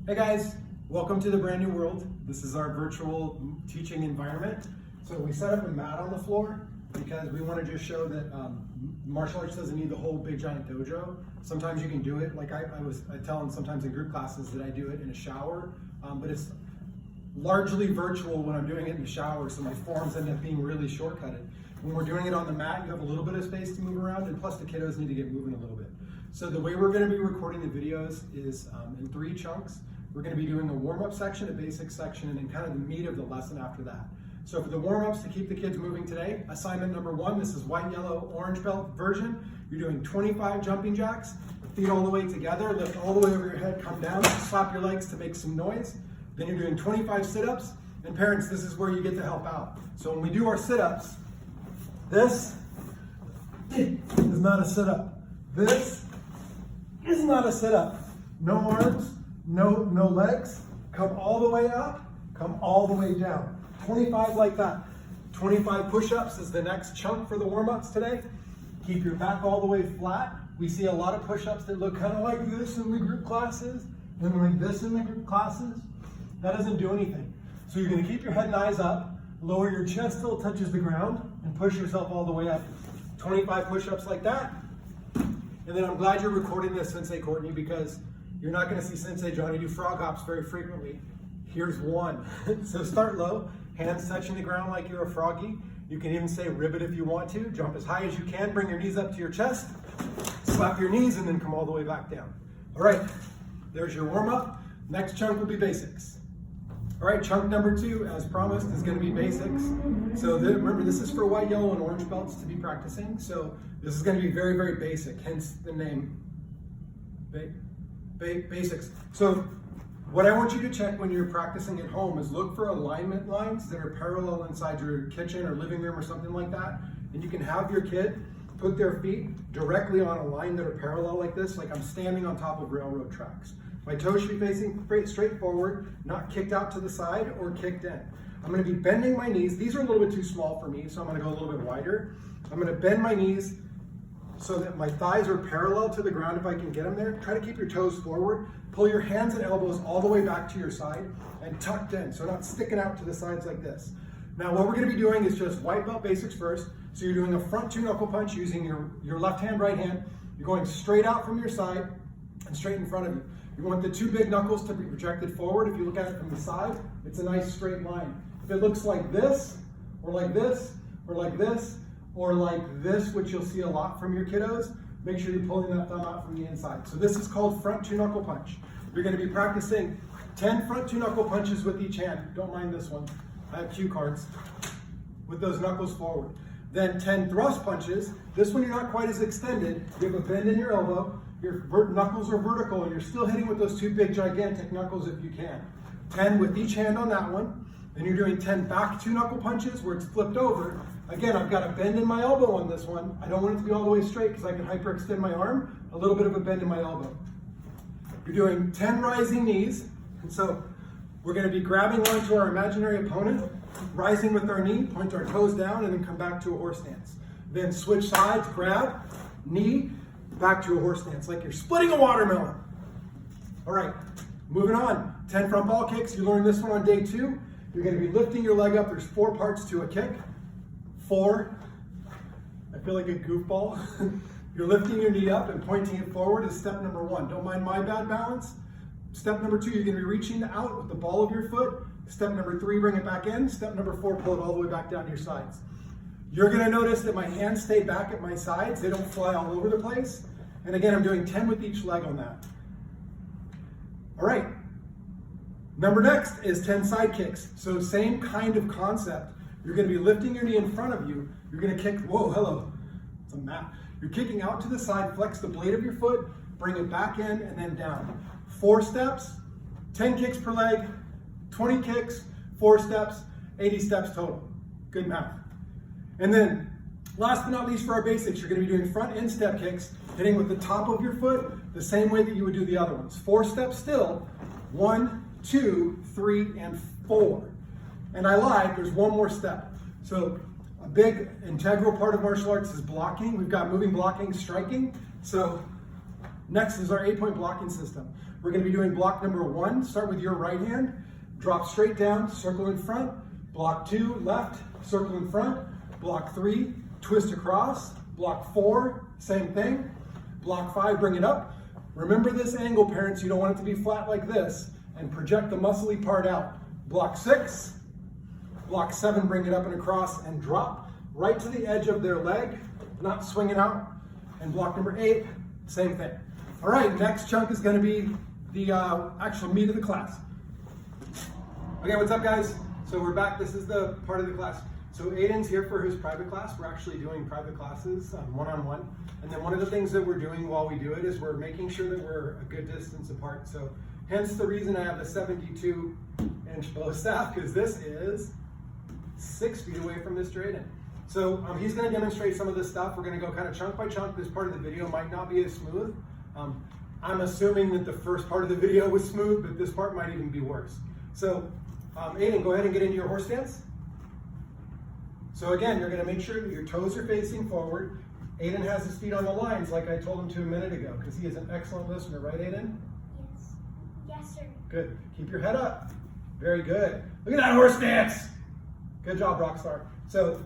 Hey guys, welcome to the brand new world. This is our virtual teaching environment. So we set up a mat on the floor because we want to just show that martial arts doesn't need the whole big giant dojo. Sometimes you can do it, like I tell them sometimes in group classes that I do it in a shower, but it's largely virtual when I'm doing it in the shower, so my forms end up being really shortcutted. When we're doing it on the mat, you have a little bit of space to move around, and plus the kiddos need to get moving a little bit. So the way we're going to be recording the videos is in 3 chunks. We're going to be doing a warm-up section, a basic section, and then kind of the meat of the lesson after that. So for the warm-ups to keep the kids moving today, assignment number 1, this is white, yellow, orange belt version. You're doing 25 jumping jacks, feet all the way together, lift all the way over your head, come down, slap your legs to make some noise. Then you're doing 25 sit-ups, and parents, this is where you get to help out. So when we do our sit-ups, this is not a sit-up. This is not a sit-up. No arms, no legs. Come all the way up, come all the way down. 25 like that. 25 push-ups is the next chunk for the warm-ups today. Keep your back all the way flat. We see a lot of push-ups that look kind of like this in the group classes and like this in the group classes. That doesn't do anything. So you're going to keep your head and eyes up, lower your chest till it touches the ground, and push yourself all the way up. 25 push-ups like that. And then I'm glad you're recording this, Sensei Courtney, because you're not going to see Sensei Johnny do frog hops very frequently. Here's one. So start low, hands touching the ground like you're a froggy. You can even say ribbit if you want to. Jump as high as you can, bring your knees up to your chest, slap your knees, and then come all the way back down. All right, there's your warm-up. Next chunk will be basics. All right, chunk number 2, as promised, is going to be basics. So remember, this is for white, yellow, and orange belts to be practicing. So this is going to be very, very basic, hence the name basics. So what I want you to check when you're practicing at home is look for alignment lines that are parallel inside your kitchen or living room or something like that. And you can have your kid put their feet directly on a line that are parallel like this, like I'm standing on top of railroad tracks. My toes should be facing straight forward, not kicked out to the side or kicked in. I'm going to be bending my knees. These are a little bit too small for me, so I'm going to go a little bit wider. I'm going to bend my knees so that my thighs are parallel to the ground if I can get them there. Try to keep your toes forward. Pull your hands and elbows all the way back to your side and tucked in, so not sticking out to the sides like this. Now what we're going to be doing is just white belt basics first. So you're doing a front 2 knuckle punch using your left hand, right hand. You're going straight out from your side and straight in front of you. You want the 2 big knuckles to be projected forward. If you look at it from the side, it's a nice straight line. If it looks like this, or like this, or like this, or like this, which you'll see a lot from your kiddos, make sure you're pulling that thumb out from the inside. So this is called front 2 knuckle punch. You're going to be practicing 10 front 2 knuckle punches with each hand. Don't mind this one. I have cue cards. With those knuckles forward. Then 10 thrust punches. This one you're not quite as extended. You have a bend in your elbow. Your knuckles are vertical and you're still hitting with those 2 big gigantic knuckles if you can. 10 with each hand on that one. Then you're doing 10 back 2 knuckle punches where it's flipped over. Again, I've got a bend in my elbow on this one. I don't want it to be all the way straight because I can hyperextend my arm. A little bit of a bend in my elbow. You're doing 10 rising knees. And so we're going to be grabbing onto our imaginary opponent, rising with our knee, point our toes down, and then come back to a horse stance. Then switch sides, grab, knee, back to a horse stance, like you're splitting a watermelon. All right, moving on. 10 front ball kicks. You learned this one on day 2. You're going to be lifting your leg up. There's 4 parts to a kick. 4. I feel like a goofball. You're lifting your knee up and pointing it forward is step number 1. Don't mind my bad balance. Step number 2, you're going to be reaching out with the ball of your foot. Step number 3, bring it back in. Step number 4, pull it all the way back down to your sides. You're going to notice that my hands stay back at my sides. They don't fly all over the place. And again, I'm doing 10 with each leg on that. All right. Number next is 10 side kicks. So same kind of concept. You're going to be lifting your knee in front of you. You're going to kick, whoa, hello. It's a mat. You're kicking out to the side, flex the blade of your foot, bring it back in, and then down. 4 steps, 10 kicks per leg, 20 kicks, 4 steps, 80 steps total. Good math. And then, last but not least for our basics, you're going to be doing front instep kicks, hitting with the top of your foot the same way that you would do the other ones. 4 steps still, 1, 2, 3, and 4. And I lied, there's one more step. So a big integral part of martial arts is blocking. We've got moving, blocking, striking. So next is our 8-point blocking system. We're gonna be doing block number 1. Start with your right hand, drop straight down, circle in front. Block 2, left, circle in front. Block 3, twist across. Block 4, same thing. Block 5, bring it up. Remember this angle, parents, you don't want it to be flat like this, and project the muscly part out. Block 6, block 7, bring it up and across and drop right to the edge of their leg, not swinging out. And block number 8, same thing. All right, next chunk is gonna be the actual meat of the class. Okay, what's up guys? So we're back, this is the part of the class. So Aiden's here for his private class. We're actually doing private classes one-on-one. And then one of the things that we're doing while we do it is we're making sure that we're a good distance apart. So hence the reason I have the 72-inch bow staff, because this is 6 feet away from Mr. Aiden. So he's gonna demonstrate some of this stuff. We're gonna go kind of chunk by chunk. This part of the video might not be as smooth. I'm assuming that the first part of the video was smooth, but this part might even be worse. So Aiden, go ahead and get into your horse stance. So again, you're gonna make sure that your toes are facing forward. Aiden has his feet on the lines like I told him to a minute ago, because he is an excellent listener, right Aiden? Yes. Yes, sir. Good, keep your head up. Very good. Look at that horse stance. Good job, Rockstar. So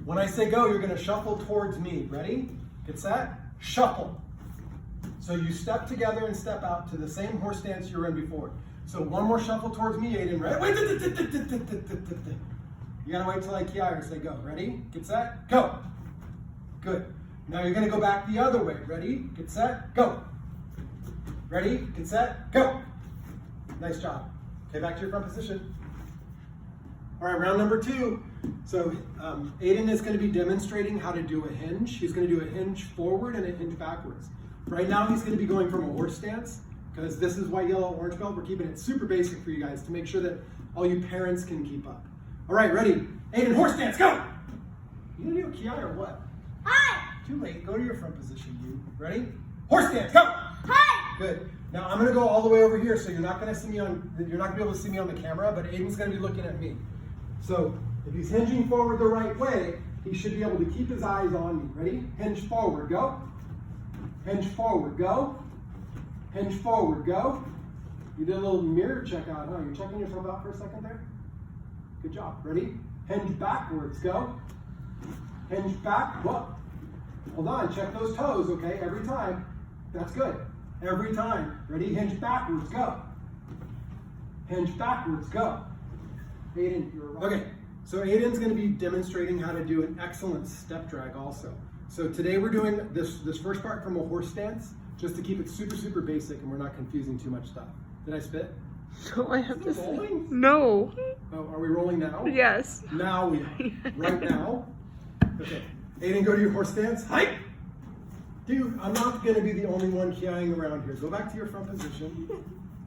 when I say go, you're gonna shuffle towards me. Ready? Get set, shuffle. So you step together and step out to the same horse stance you were in before. So one more shuffle towards me, Aiden, right? Wait, you gotta wait till I key out and say go. Ready? Get set, go. Good. Now you're gonna go back the other way. Ready? Get set, go. Ready? Get set, go. Nice job. Okay, back to your front position. All right, round number 2. So Aiden is gonna be demonstrating how to do a hinge. He's gonna do a hinge forward and a hinge backwards. Right now he's gonna be going from a horse stance, because this is white, yellow, orange belt. We're keeping it super basic for you guys to make sure that all you parents can keep up. All right, ready? Aiden, horse stance, go! You gonna do a ki or what? Hi! Too late, go to your front position, you. Ready? Horse stance, go! Hi! Good. Now I'm gonna go all the way over here, so you're not gonna be able to see me on the camera, but Aiden's gonna be looking at me. So if he's hinging forward the right way, he should be able to keep his eyes on me. Ready? Hinge forward, go. Hinge forward, go. Hinge forward, go. You did a little mirror check out, huh? You're checking yourself out for a second there? Good job. Ready? Hinge backwards, go. Hinge back, whoa. Hold on, check those toes, okay? Every time. That's good. Every time. Ready? Hinge backwards, go. Hinge backwards, go. Aiden, you're right. Okay, so Aiden's gonna be demonstrating how to do an excellent step drag also. So today we're doing this first part from a horse stance, just to keep it super, super basic and we're not confusing too much stuff. Did I spit? No, I have to say. No. Oh, are we rolling now? Yes. Now we are. Right now? Okay. Aiden, go to your horse stance. Hike! Dude, I'm not going to be the only one keying around here. Go back to your front position.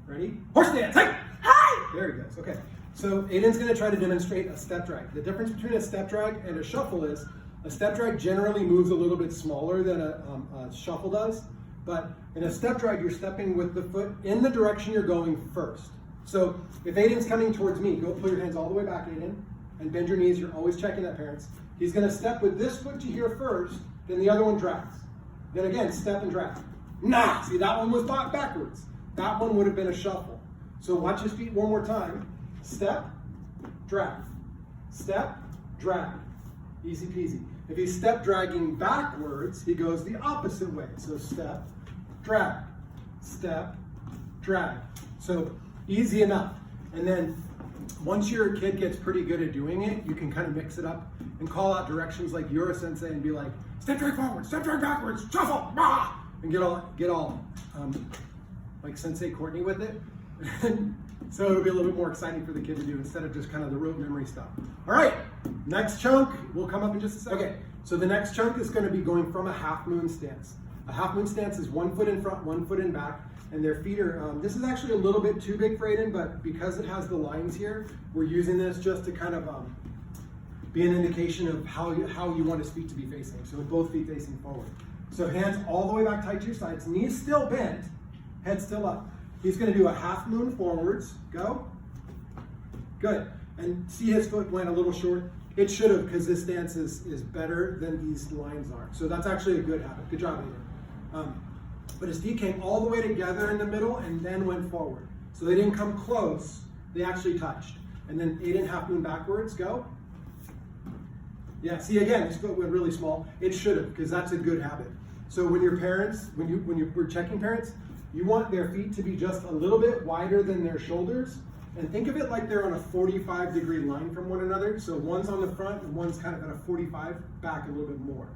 Ready? Horse stance. Hike! Hi! There he goes. Okay. So Aiden's going to try to demonstrate a step drag. The difference between a step drag and a shuffle is a step drag generally moves a little bit smaller than a shuffle does. But in a step drag, you're stepping with the foot in the direction you're going first. So if Aiden's coming towards me, go put your hands all the way back, Aiden, and bend your knees. You're always checking that, parents. He's gonna step with this foot to here first, then the other one drags. Then again, step and drag. Nah, see that one was backwards. That one would have been a shuffle. So watch his feet one more time. Step, drag. Step, drag. Easy peasy. If he's step dragging backwards, he goes the opposite way. So step, drag, step, drag. So easy enough. And then once your kid gets pretty good at doing it, you can kind of mix it up and call out directions like you're a sensei and be like, step drag forward, step drag backwards, shuffle, rah! And get all like Sensei Courtney with it. So it'll be a little bit more exciting for the kid to do instead of just kind of the rote memory stuff. All right, next chunk will come up in just a second. Okay, so the next chunk is going to be going from a half moon stance. A half moon stance is 1 foot in front, 1 foot in back, and their feet are, this is actually a little bit too big for Aiden, but because it has the lines here, we're using this just to kind of be an indication of how you want his feet to be facing. So with both feet facing forward. So hands all the way back tight to your sides, knees still bent, head still up. He's going to do a half moon forwards. Go. Good. And see his foot went a little short. It should have, because this stance is better than these lines are. So that's actually a good habit. Good job, Aiden. But his feet came all the way together in the middle and then went forward. So they didn't come close, they actually touched. And then Aiden, half moon backwards, go. Yeah, see again, his foot went really small. It should have, because that's a good habit. So when your parents, when you were checking parents, you want their feet to be just a little bit wider than their shoulders. And think of it like they're on a 45-degree line from one another. So one's on the front and one's kind of at a 45, back a little bit more.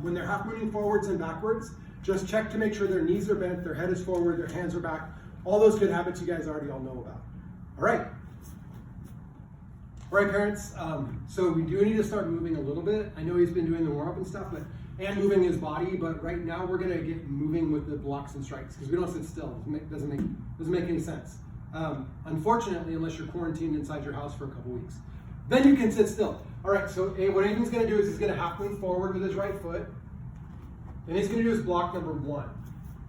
When they're half mooning forwards and backwards, just check to make sure their knees are bent, their head is forward, their hands are back. All those good habits you guys already all know about. All right. All right, parents, so we do need to start moving a little bit. I know he's been doing the warm-up and stuff, and moving his body, but right now we're gonna get moving with the blocks and strikes because we don't sit still. It doesn't make any sense. Unfortunately, unless you're quarantined inside your house for a couple weeks. Then you can sit still. All right, so what Aiden's gonna do is he's gonna half moon forward with his right foot. Then he's gonna do his block number 1.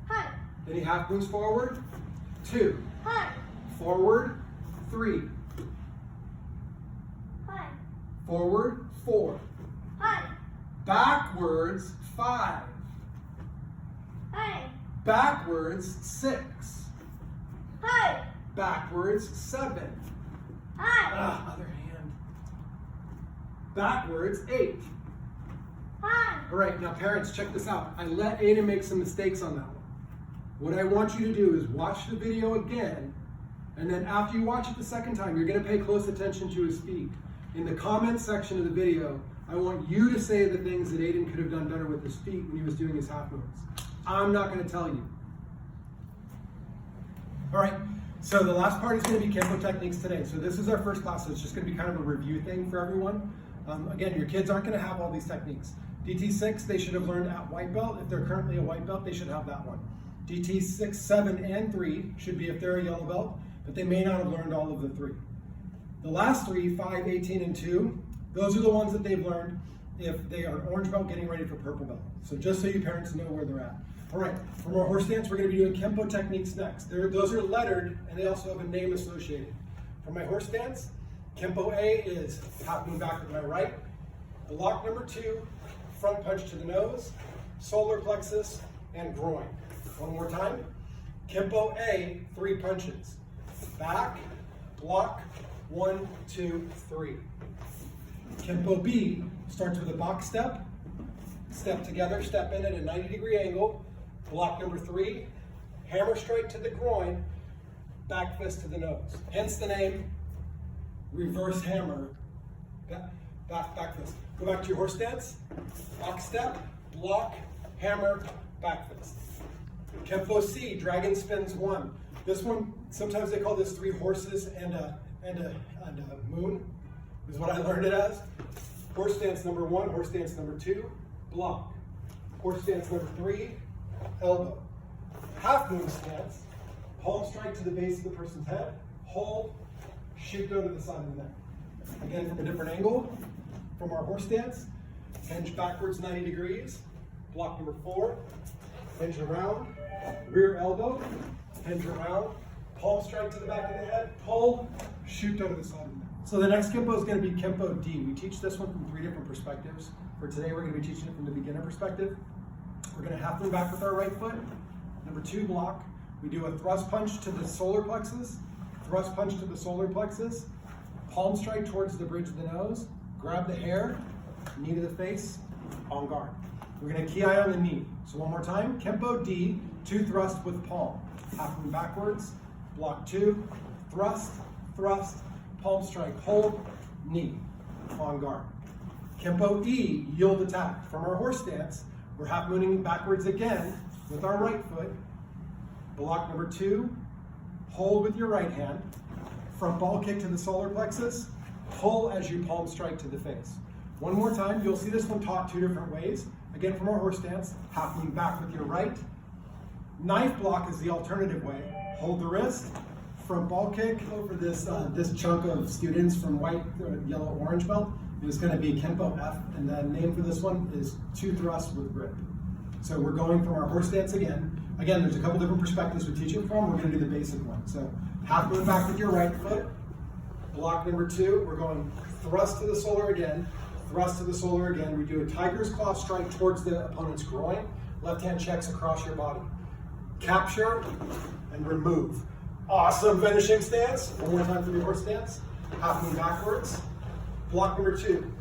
Hi. Then he half moons forward, 2. Hi. Forward, 3. Hi. Forward, 4. Hi. Backwards, 5. Hi. Backwards, 6. Hi. Backwards, 7. Hi. Other hand. Backwards, 8. Hi. All right, now parents, check this out. I let Aiden make some mistakes on that one. What I want you to do is watch the video again, and then after you watch it the second time, you're gonna pay close attention to his feet. In the comments section of the video, I want you to say the things that Aiden could have done better with his feet when he was doing his half moons. I'm not gonna tell you. All right, so the last part is gonna be Kempo techniques today. So this is our first class, so it's just gonna be kind of a review thing for everyone. Again, your kids aren't gonna have all these techniques. DT6, they should have learned at white belt. If they're currently a white belt, they should have that one. DT6, 7, and 3 should be if they're a yellow belt, but they may not have learned all of the 3. The last 3, 5, 18, and 2, those are the ones that they've learned if they are orange belt getting ready for purple belt. So just so you parents know where they're at. All right, from our horse stance, we're gonna be doing Kempo techniques next. Those are lettered, and they also have a name associated. For my horse stance, Kempo A is half moon back with my right. Block number 2, front punch to the nose, solar plexus, and groin. One more time. Kempo A, 3 punches. Back, block, 1, 2, 3. Kempo B starts with a box step, step together, step in at a 90-degree angle, block number 3, hammer strike to the groin, back fist to the nose. Hence the name, reverse hammer, back fist. Go back to your horse stance, box step, block, hammer, back fist. Kempo C, dragon spins 1. This one, sometimes they call this 3 horses and a moon, is what I learned it as. Horse stance number 1, horse stance number 2, block. Horse stance number 3, elbow. Half moon stance, palm strike to the base of the person's head, hold, shoot go to the side of the neck. Again, from a different angle, from our horse stance, hinge backwards 90 degrees, block number 4, hinge around, rear elbow, hinge around, palm strike to the back of the head, pull, shoot go to the side of the neck. So the next Kempo is going to be Kempo D. We teach this one from 3 different perspectives. For today, we're going to be teaching it from the beginner perspective. We're going to half moon back with our right foot. Number 2 block. We do a thrust punch to the solar plexus, thrust punch to the solar plexus, palm strike towards the bridge of the nose, grab the hair, knee to the face, on guard. We're going to key eye on the knee. So one more time, Kempo D, 2 thrust with palm. Half moon backwards, block 2, thrust, thrust, palm strike, hold, knee, on guard. Kempo E, yield attack. From our horse stance, we're half mooning backwards again with our right foot. Block number 2, hold with your right hand. Front ball kick to the solar plexus, pull as you palm strike to the face. One more time, you'll see this one taught 2 different ways. Again, from our horse stance, half moon back with your right. Knife block is the alternative way. Hold the wrist, front ball kick over this chunk of students from white, yellow, orange belt. It's going to be Kempo F, and the name for this one is 2 thrusts with grip. So we're going from our horse stance again. Again, there's a couple different perspectives we teach it from. We're going to do the basic one. So half moon back with your right foot. Block number 2, we're going thrust to the solar again, thrust to the solar again. We do a tiger's claw strike towards the opponent's groin. Left hand checks across your body. capture, and remove. Awesome finishing stance. One more time for the horse stance. Half moon backwards. Block number 2.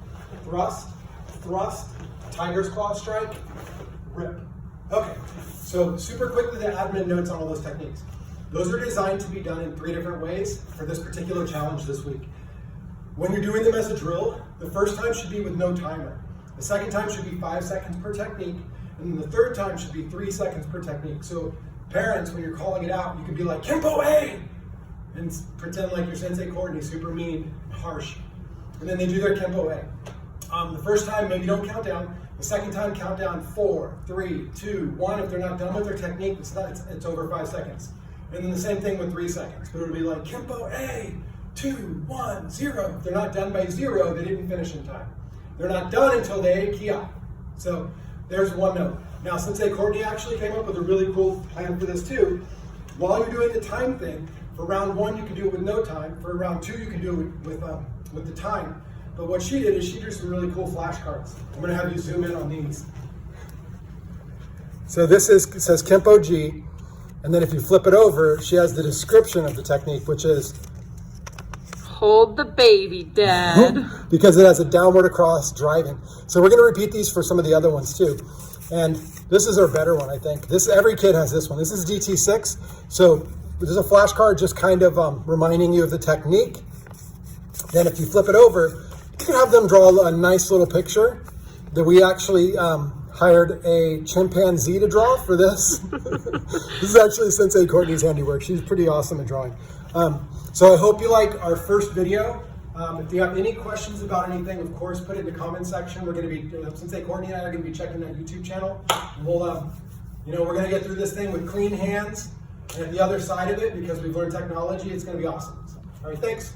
Thrust, thrust, tiger's claw strike, rip. Okay, so super quickly the admin notes on all those techniques. Those are designed to be done in 3 different ways for this particular challenge this week. When you're doing them as a drill, the first time should be with no timer. The second time should be 5 seconds per technique, and then the third time should be 3 seconds per technique. So parents, when you're calling it out, you can be like, Kempo A! And pretend like your Sensei Courtney, super mean, harsh. And then they do their Kempo A. The first time, maybe don't count down. The second time, count down 4, 3, 2, 1. If they're not done with their technique, it's over 5 seconds. And then the same thing with 3 seconds. But it'll be like, Kempo A, 2, 1, 0. If they're not done by 0, they didn't finish in time. They're not done until they kia. So there's one note. Now, Sensei Courtney actually came up with a really cool plan for this too. While you're doing the time thing, for round 1 you can do it with no time. For round 2 you can do it with the time. But what she did is she drew some really cool flashcards. I'm going to have you zoom in on these. So it says Kempo G, and then if you flip it over, she has the description of the technique, which is Hold the baby, Dad. because it has a downward across driving. So we're going to repeat these for some of the other ones too. And this is our better one, I think. Every kid has this one. This is DT6. So there's a flashcard just kind of reminding you of the technique. Then if you flip it over, you can have them draw a nice little picture that we actually hired a chimpanzee to draw for this. This is actually Sensei Courtney's handiwork. She's pretty awesome at drawing. So I hope you like our first video. If you have any questions about anything, of course, put it in the comment section. We're going to be, Sensei Courtney and I are going to be checking that YouTube channel. And we'll, we're going to get through this thing with clean hands. And at the other side of it, because we've learned technology, it's going to be awesome. So, all right, thanks.